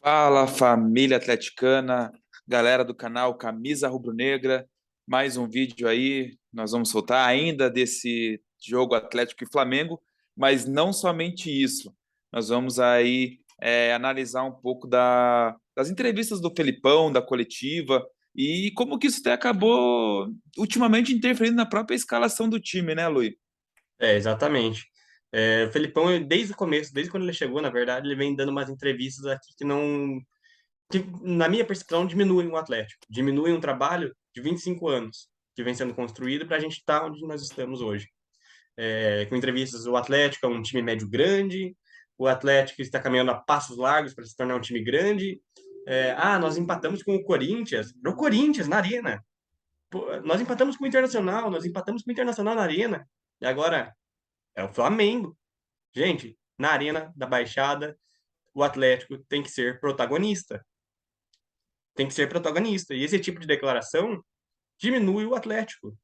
Fala, família atleticana, galera do canal Camisa Rubro-Negra, mais um vídeo aí, nós vamos soltar ainda desse jogo Atlético e Flamengo, mas não somente isso, nós vamos aí analisar um pouco das entrevistas do Felipão, da coletiva, e como que isso até acabou ultimamente interferindo na própria escalação do time, né, Luiz? Exatamente. O Felipão, desde o começo, desde quando ele chegou, na verdade, ele vem dando umas entrevistas aqui que na minha percepção, diminuem o Atlético. Diminuem um trabalho de 25 anos que vem sendo construído para a gente estar onde nós estamos hoje. Com entrevistas, o Atlético é um time médio grande, o Atlético está caminhando a passos largos para se tornar um time grande. Nós empatamos com o Corinthians, no Corinthians, na Arena. Pô, nós empatamos com o Internacional, nós empatamos com o Internacional na Arena. E agora é o Flamengo. Gente, na Arena da Baixada, o Atlético tem que ser protagonista. Tem que ser protagonista. E esse tipo de declaração diminui o Atlético.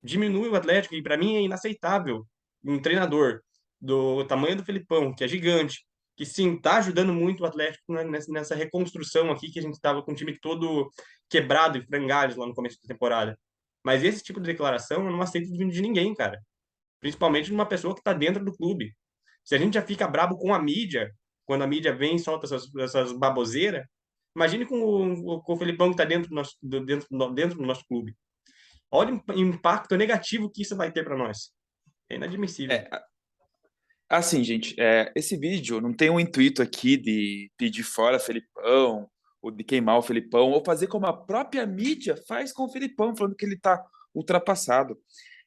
Diminui o Atlético, e para mim é inaceitável um treinador do tamanho do Felipão, que é gigante, que sim, está ajudando muito o Atlético nessa reconstrução aqui, que a gente estava com o time todo quebrado e frangalhos lá no começo da temporada. Mas esse tipo de declaração eu não aceito de ninguém, cara. Principalmente de uma pessoa que está dentro do clube. Se a gente já fica brabo com a mídia, quando a mídia vem e solta essas baboseiras, imagine com o Felipão que está dentro do nosso clube. Olha o impacto negativo que isso vai ter para nós. É inadmissível. É, Assim, gente, esse vídeo não tem um intuito aqui de pedir fora Felipão, ou de queimar o Felipão, ou fazer como a própria mídia faz com o Felipão, falando que ele está ultrapassado.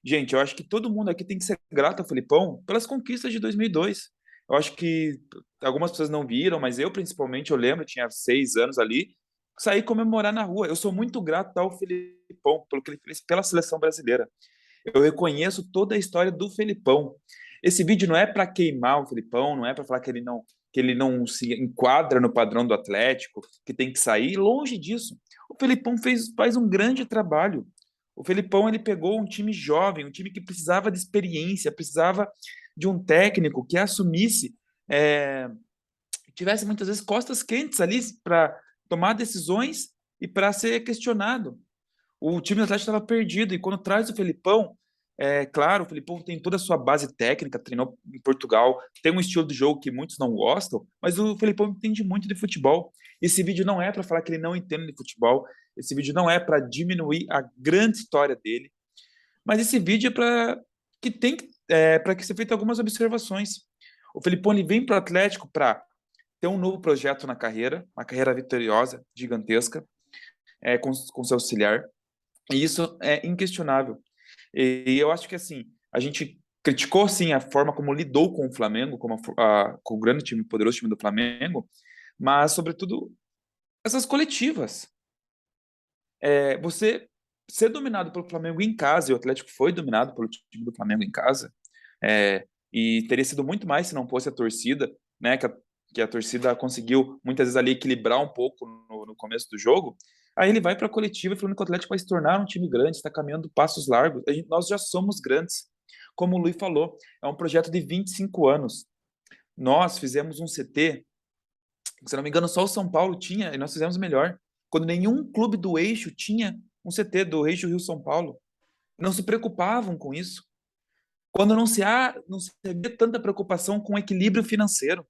Gente, eu acho que todo mundo aqui tem que ser grato ao Felipão pelas conquistas de 2002. Eu acho que algumas pessoas não viram, mas eu, principalmente, eu lembro, eu tinha 6 anos ali, saí comemorar na rua. Eu sou muito grato ao Felipão pelo que ele fez pela seleção brasileira. Eu reconheço toda a história do Felipão. Esse vídeo não é para queimar o Felipão, não é para falar que ele não se enquadra no padrão do Atlético, que tem que sair. Longe disso. O Felipão faz um grande trabalho. O Felipão ele pegou um time jovem, um time que precisava de experiência, precisava de um técnico que assumisse, tivesse muitas vezes costas quentes ali para tomar decisões e para ser questionado. O time do Atlético estava perdido, e quando traz o Felipão, claro, o Felipão tem toda a sua base técnica, treinou em Portugal, tem um estilo de jogo que muitos não gostam, mas o Felipão entende muito de futebol. Esse vídeo não é para falar que ele não entende de futebol, esse vídeo não é para diminuir a grande história dele, mas esse vídeo é para que seja feito algumas observações. O Felipão ele vem para o Atlético para ter um novo projeto na carreira, uma carreira vitoriosa, gigantesca, com seu auxiliar. E isso é inquestionável. E eu acho que assim, a gente criticou sim a forma como lidou com o Flamengo, com o grande time, poderoso time do Flamengo, mas sobretudo essas coletivas. Você ser dominado pelo Flamengo em casa, e o Atlético foi dominado pelo time do Flamengo em casa, e teria sido muito mais se não fosse a torcida, né? Que a torcida conseguiu muitas vezes ali equilibrar um pouco no começo do jogo. Aí ele vai para a coletiva falando que o Atlético vai se tornar um time grande, está caminhando passos largos. Nós já somos grandes. Como o Luiz falou, é um projeto de 25 anos. Nós fizemos um CT, se não me engano, só o São Paulo tinha, e nós fizemos melhor. Quando nenhum clube do eixo tinha um CT do eixo Rio-São Paulo. Não se preocupavam com isso. Quando não se vê tanta preocupação com o equilíbrio financeiro.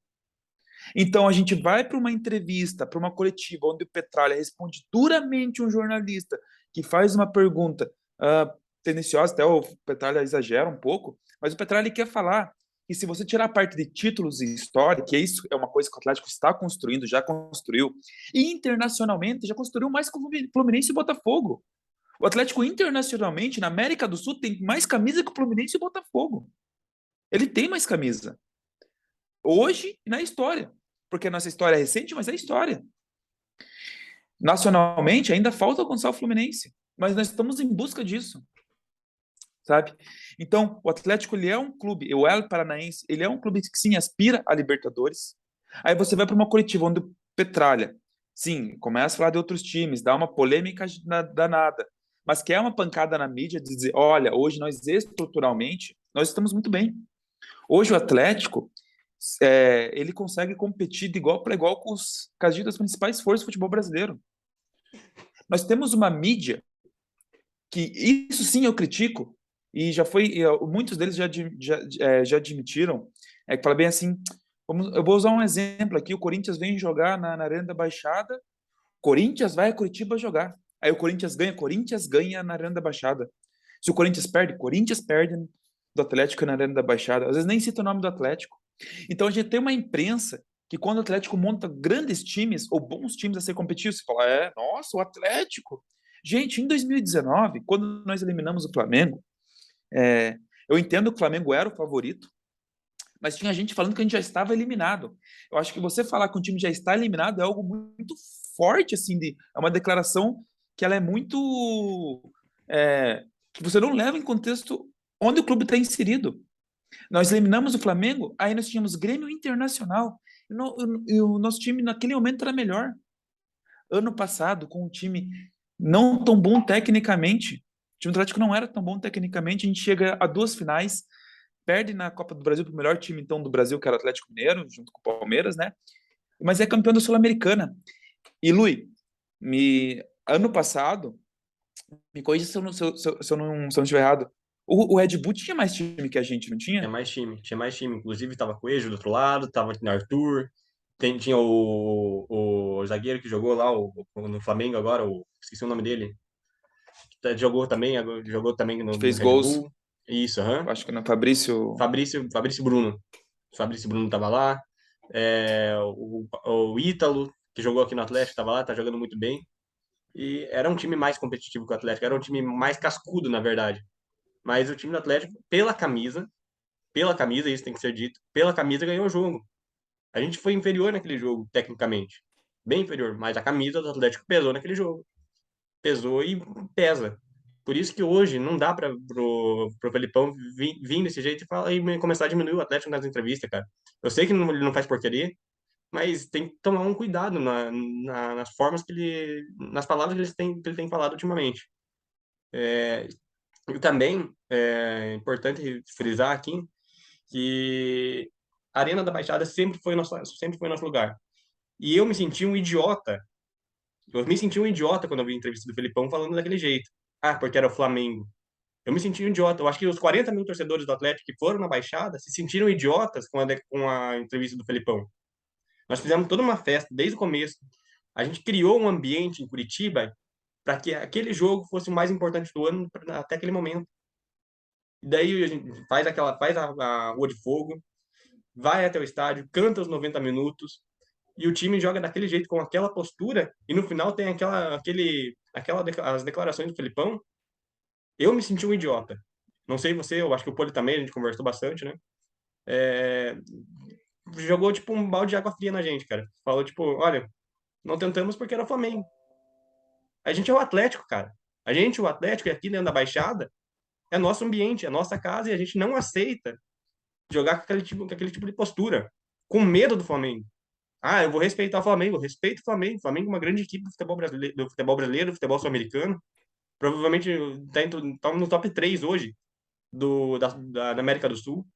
Então a gente vai para uma entrevista, para uma coletiva, onde o Petralha responde duramente um jornalista que faz uma pergunta tendenciosa, até o Petralha exagera um pouco, mas o Petralha quer falar que se você tirar a parte de títulos e história, que isso é uma coisa que o Atlético está construindo, já construiu, e internacionalmente já construiu mais que o Fluminense e o Botafogo. O Atlético internacionalmente, na América do Sul, tem mais camisa que o Fluminense e o Botafogo. Ele tem mais camisa. Hoje e na história. Porque a nossa história é recente, mas é história. Nacionalmente, ainda falta alcançar o Fluminense. Mas nós estamos em busca disso. Sabe? Então, o Atlético, ele é um clube, o El Paranaense, ele é um clube que sim aspira a Libertadores. Aí você vai para uma coletiva onde o Petralha, sim, começa a falar de outros times, dá uma polêmica danada, mas quer uma pancada na mídia de dizer, olha, hoje nós estruturalmente, nós estamos muito bem. Hoje o Atlético, ele consegue competir de igual para igual com as principais forças do futebol brasileiro. Nós temos uma mídia que, isso sim eu critico, e já foi, muitos deles já admitiram, que fala bem assim, eu vou usar um exemplo aqui, o Corinthians vem jogar na Arena da Baixada, Corinthians vai a Curitiba jogar, aí o Corinthians ganha na Arena da Baixada. Se o Corinthians perde do Atlético na Arena da Baixada, às vezes nem cita o nome do Atlético. Então a gente tem uma imprensa que quando o Atlético monta grandes times ou bons times a ser competitivos, você fala, nossa, o Atlético. Gente, em 2019, quando nós eliminamos o Flamengo, eu entendo que o Flamengo era o favorito, mas tinha gente falando que a gente já estava eliminado. Eu acho que você falar que um time já está eliminado é algo muito forte, assim, é uma declaração que ela é muito... que você não leva em contexto onde o clube está inserido. Nós eliminamos o Flamengo, aí nós tínhamos Grêmio Internacional, e o nosso time naquele momento era melhor. Ano passado, com um time não tão bom tecnicamente, o time do Atlético não era tão bom tecnicamente, a gente chega a 2 finais, perde na Copa do Brasil para o melhor time então do Brasil, que era o Atlético Mineiro, junto com o Palmeiras, né? Mas é campeão da Sul-Americana. E, Lui, ano passado, me corrija se eu não estiver errado, o Red Bull tinha mais time que a gente, não Tinha tinha? mais time, tinha mais time. Inclusive, tava com o Ejo do outro lado, tava com o Arthur, tinha o zagueiro que jogou lá no Flamengo agora, esqueci o nome dele. Jogou também Que no fez Red gols, Bull. Isso, aham. acho que no Fabrício. Fabrício Bruno. Fabrício Bruno tava lá. O Ítalo, que jogou aqui no Atlético, tava lá, tá jogando muito bem. E era um time mais competitivo que o Atlético, era um time mais cascudo, na verdade. Mas o time do Atlético, pela camisa, isso tem que ser dito, pela camisa ganhou o jogo. A gente foi inferior naquele jogo, tecnicamente. Bem inferior, mas a camisa do Atlético pesou naquele jogo. Pesou e pesa. Por isso que hoje não dá para pro Felipão vir desse jeito e começar a diminuir o Atlético nas entrevistas, cara. Eu sei que ele não faz porcaria, mas tem que tomar um cuidado nas formas nas palavras que ele tem falado ultimamente. E também é importante frisar aqui que a Arena da Baixada sempre foi nosso lugar. E eu me senti um idiota. Eu me senti um idiota quando eu vi a entrevista do Felipão falando daquele jeito. Ah, porque era o Flamengo. Eu me senti um idiota. Eu acho que os 40 mil torcedores do Atlético que foram na Baixada se sentiram idiotas com a entrevista do Felipão. Nós fizemos toda uma festa desde o começo. A gente criou um ambiente em Curitiba para que aquele jogo fosse o mais importante do ano até aquele momento. E daí a gente faz a Rua de Fogo, vai até o estádio, canta os 90 minutos, e o time joga daquele jeito, com aquela postura, e no final tem as declarações do Felipão. Eu me senti um idiota. Não sei você, eu acho que o Poli também, a gente conversou bastante, né? É, jogou, tipo, um balde de água fria na gente, cara. Falou, tipo, olha, não tentamos porque era o Flamengo. A gente é o Atlético, cara. A gente, o Atlético, e aqui dentro da Baixada, é nosso ambiente, é nossa casa, e a gente não aceita jogar com aquele tipo de postura, com medo do Flamengo. Ah, eu vou respeitar o Flamengo, eu respeito o Flamengo. O Flamengo é uma grande equipe do futebol sul-americano. Provavelmente tá no top 3 hoje da América do Sul.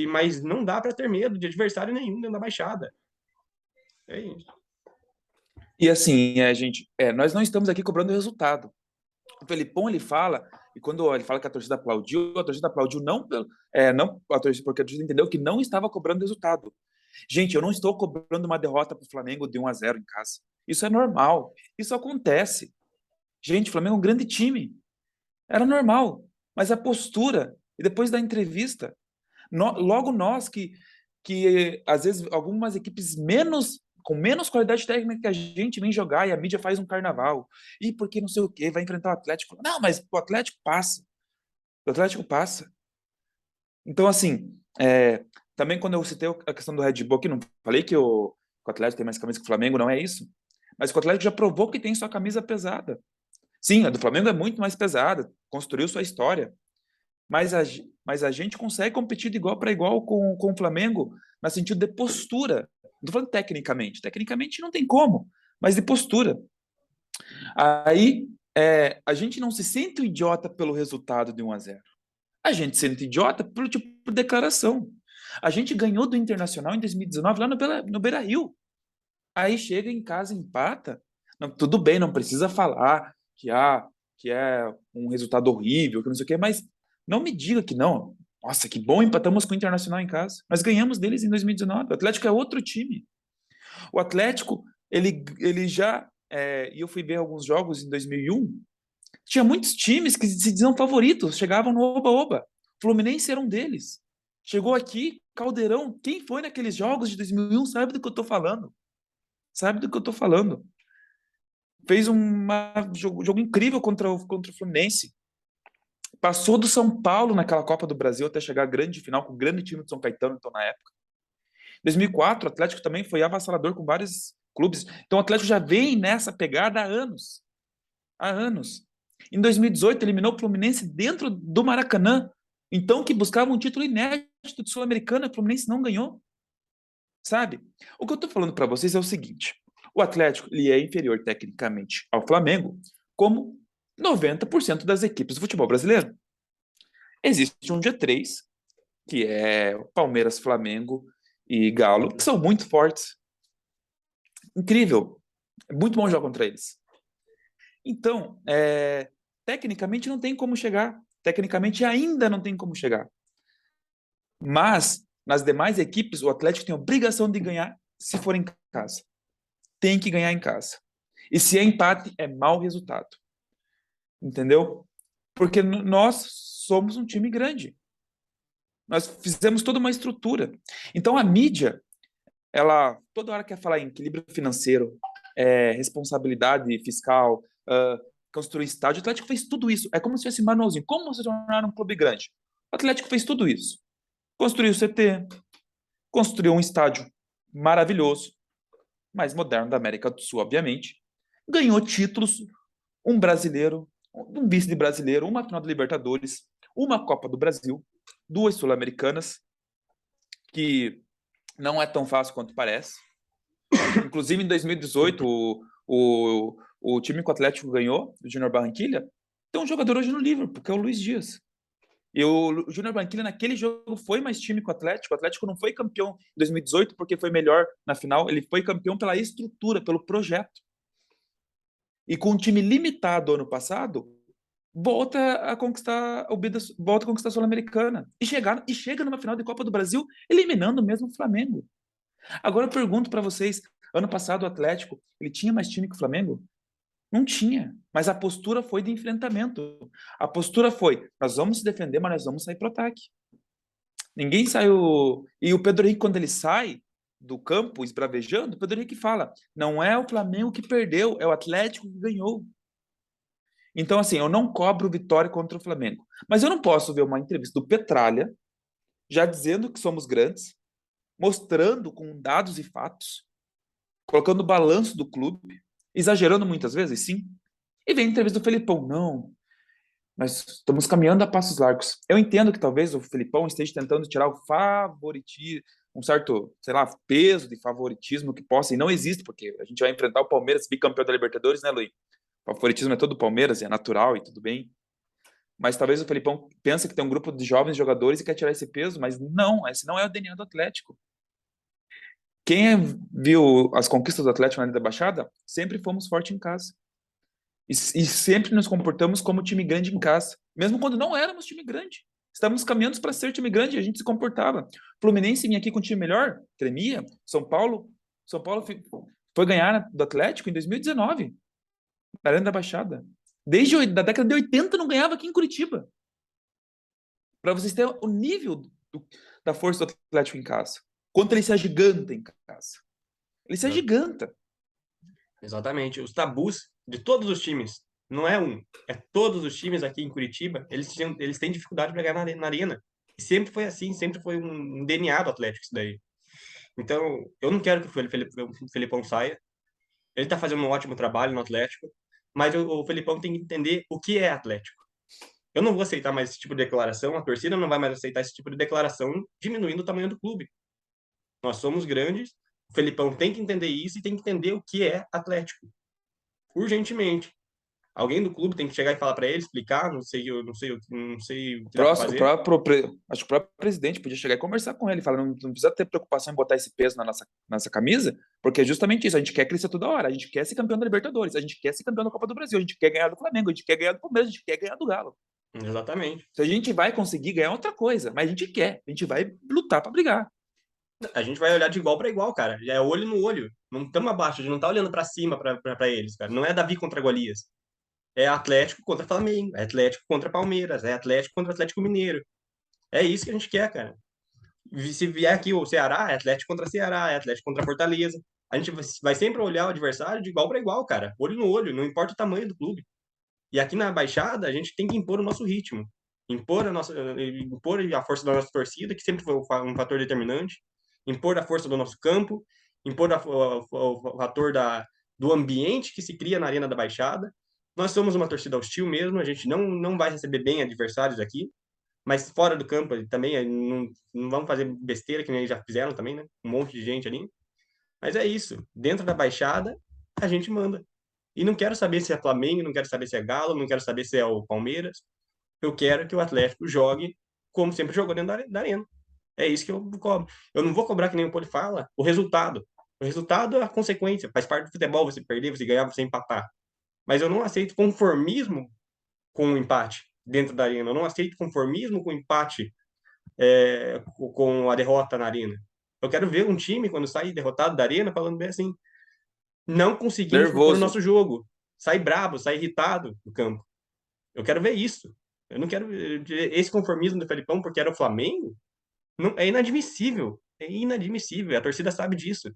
Mas não dá para ter medo de adversário nenhum dentro da Baixada. É isso. E assim, nós não estamos aqui cobrando resultado. O Felipão, ele fala, e quando ele fala que a torcida aplaudiu não a torcida, porque a torcida entendeu que não estava cobrando resultado. Gente, eu não estou cobrando uma derrota para o Flamengo de 1-0 em casa. Isso é normal. Isso acontece. Gente, o Flamengo é um grande time. Era normal. Mas a postura, e depois da entrevista, logo nós que às vezes algumas equipes com menos qualidade técnica que a gente vem jogar e a mídia faz um carnaval. E porque não sei o quê, vai enfrentar o Atlético. Não, mas o Atlético passa. O Atlético passa. Então, assim, também quando eu citei a questão do Red Bull aqui, não falei que o Atlético tem mais camisa que o Flamengo, não é isso. Mas o Atlético já provou que tem sua camisa pesada. Sim, a do Flamengo é muito mais pesada, construiu sua história. Mas a gente consegue competir de igual para igual com o Flamengo no sentido de postura. Não estou falando tecnicamente. Tecnicamente não tem como, mas de postura. Aí a gente não se sente idiota pelo resultado de 1-0. A gente se sente idiota pelo tipo de declaração. A gente ganhou do Internacional em 2019 lá no Beira-Rio. Aí chega em casa, empata. Não, tudo bem, não precisa falar que é um resultado horrível, que não sei o quê, mas não me diga que não. Nossa, que bom, empatamos com o Internacional em casa. Nós ganhamos deles em 2019. O Atlético é outro time. O Atlético, ele já. E eu fui ver alguns jogos em 2001. Tinha muitos times que se diziam favoritos, chegavam no Oba-Oba. O Fluminense era um deles. Chegou aqui, Caldeirão. Quem foi naqueles jogos de 2001 sabe do que eu tô falando. Sabe do que eu tô falando. Fez um jogo incrível contra o Fluminense. Passou do São Paulo naquela Copa do Brasil até chegar à grande final com o grande time de São Caetano, então, na época. Em 2004, o Atlético também foi avassalador com vários clubes. Então, o Atlético já vem nessa pegada há anos. Há anos. Em 2018, eliminou o Fluminense dentro do Maracanã. Então, que buscava um título inédito de Sul-Americana, o Fluminense não ganhou. Sabe? O que eu tô falando para vocês é o seguinte: o Atlético ele é inferior tecnicamente ao Flamengo, como 90% das equipes do futebol brasileiro. Existe um G3, que é o Palmeiras, Flamengo e Galo, que são muito fortes. Incrível. É muito bom jogar contra eles. Então, tecnicamente não tem como chegar. Tecnicamente ainda não tem como chegar. Mas, nas demais equipes, o Atlético tem a obrigação de ganhar se for em casa. Tem que ganhar em casa. E se é empate, é mau resultado. Entendeu? Porque nós somos um time grande. Nós fizemos toda uma estrutura. Então a mídia, ela toda hora quer falar em equilíbrio financeiro, responsabilidade fiscal, construir estádio. O Atlético fez tudo isso. É como se fosse manualzinho. Como se tornar um clube grande? O Atlético fez tudo isso. Construiu o CT, construiu um estádio maravilhoso, mais moderno da América do Sul, obviamente. Ganhou títulos, um brasileiro, um vice de brasileiro, uma final da Libertadores, uma Copa do Brasil, duas Sul-Americanas, que não é tão fácil quanto parece. Inclusive, em 2018, o time que o Atlético ganhou, o Júnior Barranquilla, tem um jogador hoje no Liverpool, que é o Luiz Dias. E o Júnior Barranquilla, naquele jogo, foi mais time que o Atlético. O Atlético não foi campeão em 2018 porque foi melhor na final. Ele foi campeão pela estrutura, pelo projeto. E com um time limitado ano passado, volta a conquistar volta a conquistar a Sul-Americana. E chega numa final de Copa do Brasil, eliminando mesmo o Flamengo. Agora eu pergunto para vocês, ano passado o Atlético, ele tinha mais time que o Flamengo? Não tinha, mas a postura foi de enfrentamento. A postura foi, nós vamos se defender, mas nós vamos sair pro ataque. Ninguém saiu... E o Pedro Henrique, quando ele sai do campo esbravejando, o Pedro Henrique fala, não é o Flamengo que perdeu, é o Atlético que ganhou. Então, assim, eu não cobro vitória contra o Flamengo. Mas eu não posso ver uma entrevista do Petralha já dizendo que somos grandes, mostrando com dados e fatos, colocando o balanço do clube, exagerando muitas vezes, sim. E vem a entrevista do Felipão. Não, mas estamos caminhando a passos largos. Eu entendo que talvez o Felipão esteja tentando tirar o favoritismo, um certo, sei lá, peso de favoritismo que possa, e não existe, porque a gente vai enfrentar o Palmeiras, bicampeão da Libertadores, né, Luiz? O favoritismo é todo do Palmeiras, é natural e tudo bem. Mas talvez o Felipão pense que tem um grupo de jovens jogadores e quer tirar esse peso, mas não, esse não é o DNA do Atlético. Quem viu as conquistas do Atlético na Ilha da Baixada, sempre fomos fortes em casa. E sempre nos comportamos como time grande em casa. Mesmo quando não éramos time grande. Estávamos caminhando para ser time grande e a gente se comportava. Fluminense vinha aqui com um time melhor, tremia. São Paulo foi ganhar do Atlético em 2019, na Arena da Baixada. Desde a década de 80 não ganhava aqui em Curitiba. Para vocês terem o nível da força do Atlético em casa. Quanto ele se agiganta em casa. Ele se agiganta. Exatamente. Os tabus de todos os times, não é um, é todos os times aqui em Curitiba, eles têm dificuldade para ganhar na arena. E sempre foi assim, sempre foi um DNA do Atlético isso daí. Então, eu não quero que o Felipão saia. Ele tá fazendo um ótimo trabalho no Atlético, mas o Felipão tem que entender o que é Atlético. Eu não vou aceitar mais esse tipo de declaração, a torcida não vai mais aceitar esse tipo de declaração, diminuindo o tamanho do clube. Nós somos grandes, o Felipão tem que entender isso e tem que entender o que é Atlético. Urgentemente. Alguém do clube tem que chegar e falar para ele, explicar, não sei o que dá para fazer. Acho que o próprio presidente podia chegar e conversar com ele, falar, não precisa ter preocupação em botar esse peso na nossa camisa, porque é justamente isso, a gente quer crescer toda hora, a gente quer ser campeão da Libertadores, a gente quer ser campeão da Copa do Brasil, a gente quer ganhar do Flamengo, a gente quer ganhar do Palmeiras, a gente quer ganhar do Galo. Exatamente. Se a gente vai conseguir ganhar outra coisa, mas a gente vai lutar para brigar. A gente vai olhar de igual para igual, cara. É olho no olho. Não estamos abaixo, a gente não tá olhando para cima para eles, cara. Não é Davi contra Golias. É Atlético contra Flamengo, é Atlético contra Palmeiras, é Atlético contra Atlético Mineiro. É isso que a gente quer, cara. Se vier aqui o Ceará, é Atlético contra Ceará, é Atlético contra Fortaleza. A gente vai sempre olhar o adversário de igual para igual, cara. Olho no olho, não importa o tamanho do clube. E aqui na Baixada, a gente tem que impor o nosso ritmo. Impor a força da nossa torcida, que sempre foi um fator determinante. Impor a força do nosso campo. Impor o fator do ambiente que se cria na Arena da Baixada. Nós somos uma torcida hostil mesmo, a gente não vai receber bem adversários aqui, mas fora do campo também, não vamos fazer besteira, que nem eles já fizeram também, né? Um monte de gente ali. Mas é isso. Dentro da Baixada, a gente manda. E não quero saber se é Flamengo, não quero saber se é Galo, não quero saber se é o Palmeiras. Eu quero que o Atlético jogue como sempre jogou dentro da arena. É isso que eu cobro. Eu não vou cobrar, que nem o Poli fala, o resultado. O resultado é a consequência. Faz parte do futebol você perder, você ganhar, você empatar. Mas eu não aceito conformismo com o empate dentro da arena. Eu não aceito conformismo com o empate, com a derrota na arena. Eu quero ver um time, quando sai derrotado da arena, falando bem assim: não conseguimos propor o Nervoso. nosso jogo. Sai brabo, sai irritado do campo. Eu quero ver isso. Eu não quero esse conformismo do Felipão porque era o Flamengo. Não, é inadmissível. É inadmissível. A torcida sabe disso.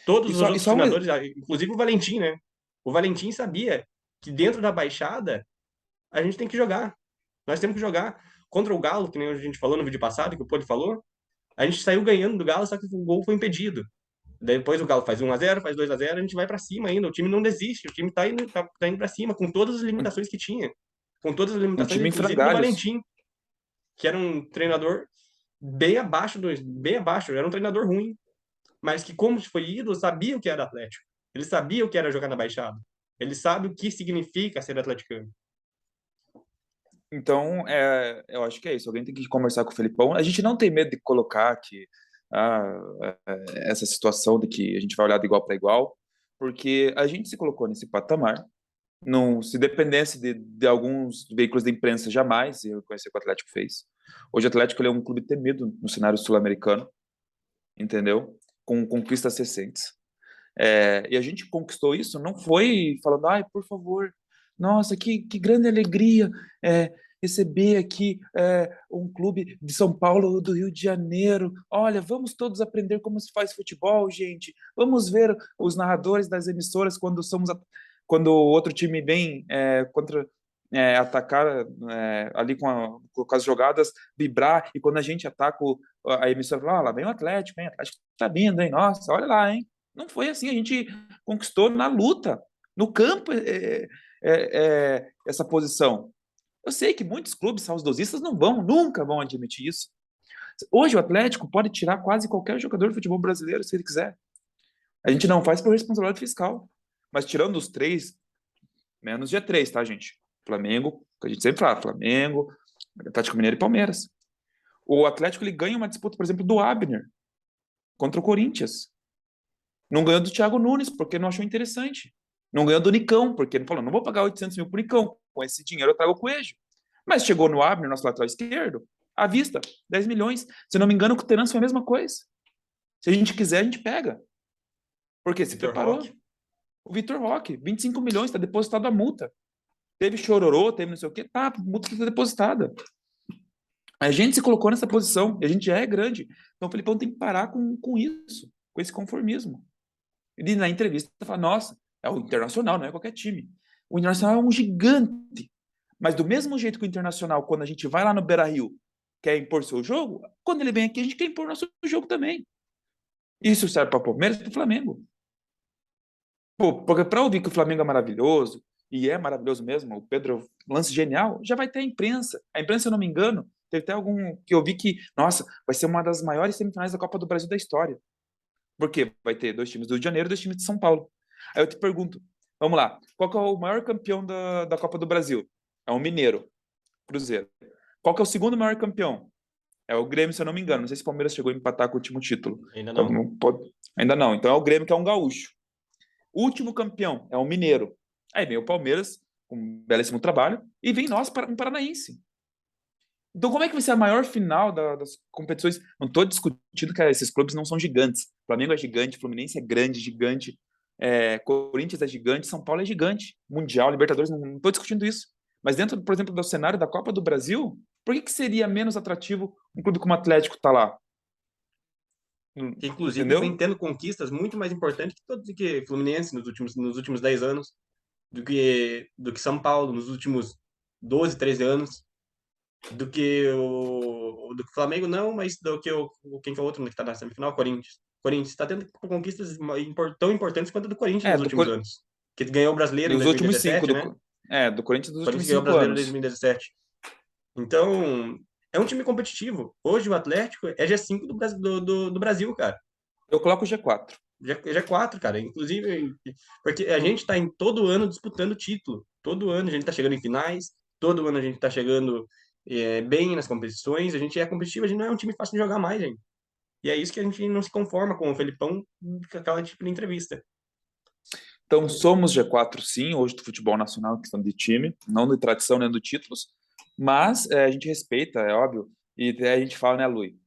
Todos E os só, e outros só um, treinadores, inclusive o Valentim, né? O Valentim sabia que dentro da Baixada a gente tem que jogar. Nós temos que jogar contra o Galo, que nem a gente falou no vídeo passado, que o Poli falou. A gente saiu ganhando do Galo, só que o gol foi impedido. Depois o Galo faz 1-0, faz 2-0, a gente vai para cima ainda. O time não desiste, o time tá indo para cima, com todas as limitações que tinha. Com todas as um limitações, time em inclusive do frangalhos. Valentim, que era um treinador bem abaixo, era um treinador ruim, mas que, como foi ídolo, sabia o que era Atlético. Ele sabia o que era jogar na Baixada. Ele sabe o que significa ser atleticano. Então, eu acho que é isso. Alguém tem que conversar com o Felipão. A gente não tem medo de colocar que ah, essa situação de que a gente vai olhar de igual para igual, porque a gente se colocou nesse patamar. Não, se dependesse de alguns veículos de imprensa, jamais ia reconhecer o que o Atlético fez. Hoje o Atlético ele é um clube temido no cenário sul-americano, entendeu? Com conquistas recentes. E a gente conquistou isso, não foi falando, ai, por favor, nossa, que grande alegria receber aqui um clube de São Paulo, do Rio de Janeiro. Olha, vamos todos aprender como se faz futebol, gente. Vamos ver os narradores das emissoras quando o outro time vem atacar ali com as jogadas, vibrar, e quando a gente ataca a emissora fala, lá vem o Atlético, hein? O Atlético tá vindo, hein? Nossa, olha lá, hein? Não foi assim, a gente conquistou na luta, no campo, essa posição. Eu sei que muitos clubes saudosistas nunca vão admitir isso. Hoje o Atlético pode tirar quase qualquer jogador de futebol brasileiro se ele quiser. A gente não faz por responsabilidade fiscal. Mas tirando os três, menos dia três, tá, gente? Flamengo, que a gente sempre fala, Flamengo, Atlético Mineiro e Palmeiras. O Atlético ele ganha uma disputa, por exemplo, do Abner contra o Corinthians. Não ganhou do Thiago Nunes, porque não achou interessante. Não ganhou do Nicão, porque ele falou, não vou pagar 800 mil pro Nicão. Com esse dinheiro eu trago o Coelho. Mas chegou no Abner, nosso lateral esquerdo, à vista, 10 milhões. Se não me engano, com o Terence foi a mesma coisa. Se a gente quiser, a gente pega. Porque se Vitor preparou. Roque. O Vitor Roque, 25 milhões, está depositado a multa. Teve chororô, teve não sei o quê, tá, a multa está depositada. A gente se colocou nessa posição, e a gente já é grande. Então o Felipão tem que parar com isso, com esse conformismo. Ele, na entrevista, fala, nossa, é o Internacional, não é qualquer time. O Internacional é um gigante. Mas do mesmo jeito que o Internacional, quando a gente vai lá no Beira-Rio, quer impor seu jogo, quando ele vem aqui, a gente quer impor nosso jogo também. Isso serve para o Palmeiras e para o Flamengo. Pô, porque para ouvir que o Flamengo é maravilhoso, e é maravilhoso mesmo, o Pedro, lance genial, já vai ter a imprensa. A imprensa, se eu não me engano, teve até algum que eu vi que, nossa, vai ser uma das maiores semifinais da Copa do Brasil da história. Porque vai ter dois times do Rio de Janeiro e dois times de São Paulo. Aí eu te pergunto, Vamos lá. Qual que é o maior campeão da Copa do Brasil? É o Mineiro, Cruzeiro. Qual que é o segundo maior campeão? É o Grêmio, se eu não me engano. Não sei se o Palmeiras chegou a empatar com o último título. Ainda Então, não. ainda não. Então é o Grêmio, que é um gaúcho. O último campeão é o Mineiro. Aí vem o Palmeiras, com um belíssimo trabalho, e vem nós, um paranaense. Então, como é que vai ser a maior final das competições? Não estou discutindo que esses clubes não são gigantes. Flamengo é gigante, Fluminense é grande, gigante, Corinthians é gigante, São Paulo é gigante. Mundial, Libertadores, não estou discutindo isso. Mas dentro, por exemplo, do cenário da Copa do Brasil, por que seria menos atrativo um clube como o Atlético estar lá? Que inclusive vem Entendeu? tendo conquistas muito mais importantes que todos que Fluminense nos últimos 10 anos, do que São Paulo nos últimos 12, 13 anos, do que o Flamengo não, mas do que quem que é o outro que está na semifinal? Corinthians. Corinthians está tendo conquistas tão importantes quanto a do Corinthians É, nos últimos anos. Que ganhou o Brasileiro em dos últimos cinco, 2017, né? do Corinthians dos O Corinthians últimos ganhou o cinco Brasileiro em anos. 2017. Então, é um time competitivo. Hoje o Atlético é G5 do Brasil, cara. Eu coloco o G4. G4, cara. Inclusive, porque a gente está em todo ano disputando título. Todo ano a gente está chegando em finais, todo ano a gente está chegando bem nas competições. A gente é competitivo, a gente não é um time fácil de jogar mais, gente. E é isso que a gente não se conforma com o Felipão com aquela tipo de entrevista. Então, somos G4, sim, hoje do futebol nacional, questão de time, não de tradição nem de títulos, mas a gente respeita, é óbvio, e até a gente fala, né, Lui?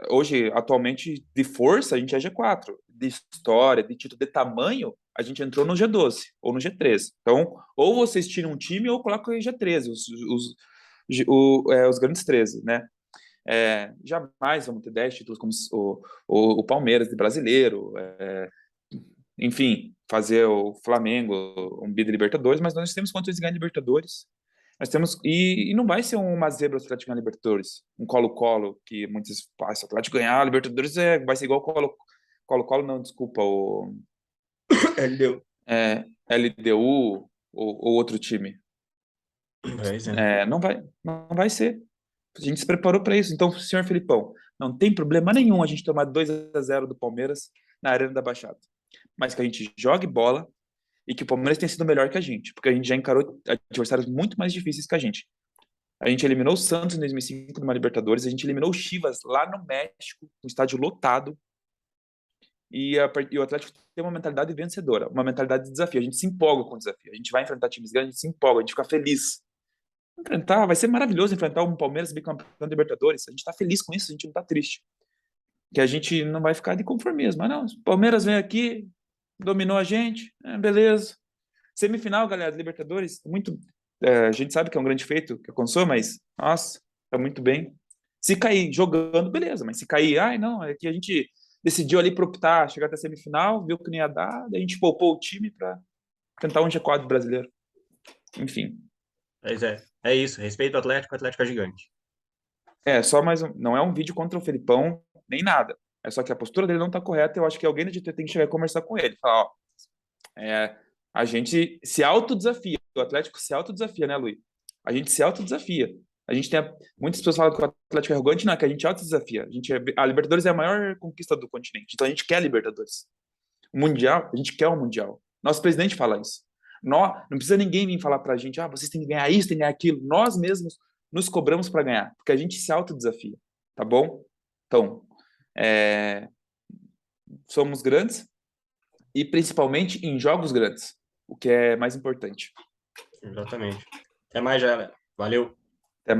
Hoje, atualmente, de força, a gente é G4, de história, de título, de tamanho, a gente entrou no G12 ou no G13. Então, ou vocês tiram um time ou colocam em G13, os grandes 13, né? Jamais vamos ter 10 títulos como o Palmeiras de brasileiro, enfim, fazer o Flamengo um bi de Libertadores, mas nós temos condições de ganhar Libertadores. Nós temos, e não vai ser uma zebra o Atlético ganhar Libertadores, um Colo-Colo, que muitos se o Atlético ganhar Libertadores vai ser igual o Colo-Colo, não, desculpa, o Ele deu. LDU ou outro time. Pois é. Não vai ser. A gente se preparou para isso. Então, senhor Felipão, não tem problema nenhum a gente tomar 2-0 do Palmeiras na Arena da Baixada. Mas que a gente jogue bola e que o Palmeiras tenha sido melhor que a gente, porque a gente já encarou adversários muito mais difíceis que a gente. A gente eliminou o Santos em 2005 numa Libertadores, a gente eliminou o Chivas lá no México, um estádio lotado, e o Atlético tem uma mentalidade vencedora, uma mentalidade de desafio. A gente se empolga com o desafio. A gente vai enfrentar times grandes, a gente se empolga, a gente fica feliz. Vai ser maravilhoso enfrentar um Palmeiras bicampeão da Libertadores. A gente tá feliz com isso, a gente não tá triste. Que a gente não vai ficar de conformismo. Mas não, o Palmeiras vem aqui, dominou a gente, beleza. Semifinal, galera, Libertadores, muito. A gente sabe que é um grande feito que alcançou, mas, nossa, tá muito bem. Se cair jogando, beleza, mas se cair, ai, não, é que a gente decidiu ali para optar, chegar até a semifinal, viu que não ia dar, daí a gente poupou o time para tentar um G4 brasileiro. Enfim. Pois é. É isso. Respeito ao Atlético, o Atlético é gigante. Só mais um. Não é um vídeo contra o Felipão, nem nada. É só que a postura dele não tá correta. Eu acho que alguém da diretoria tem que chegar e conversar com ele. Falar, ó, a gente se autodesafia. O Atlético se autodesafia, né, Luiz? A gente se autodesafia. A gente tem. Muitas pessoas falam que o Atlético é arrogante, não, é que a gente autodesafia. A Libertadores é a maior conquista do continente. Então a gente quer a Libertadores. O Mundial, a gente quer o Mundial. Nosso presidente fala isso. Não precisa ninguém vir falar pra gente, vocês têm que ganhar isso, têm que ganhar aquilo. Nós mesmos nos cobramos para ganhar, porque a gente se autodesafia, tá bom? Então, somos grandes e principalmente em jogos grandes, o que é mais importante. Exatamente. Até mais, já, galera. Valeu. Até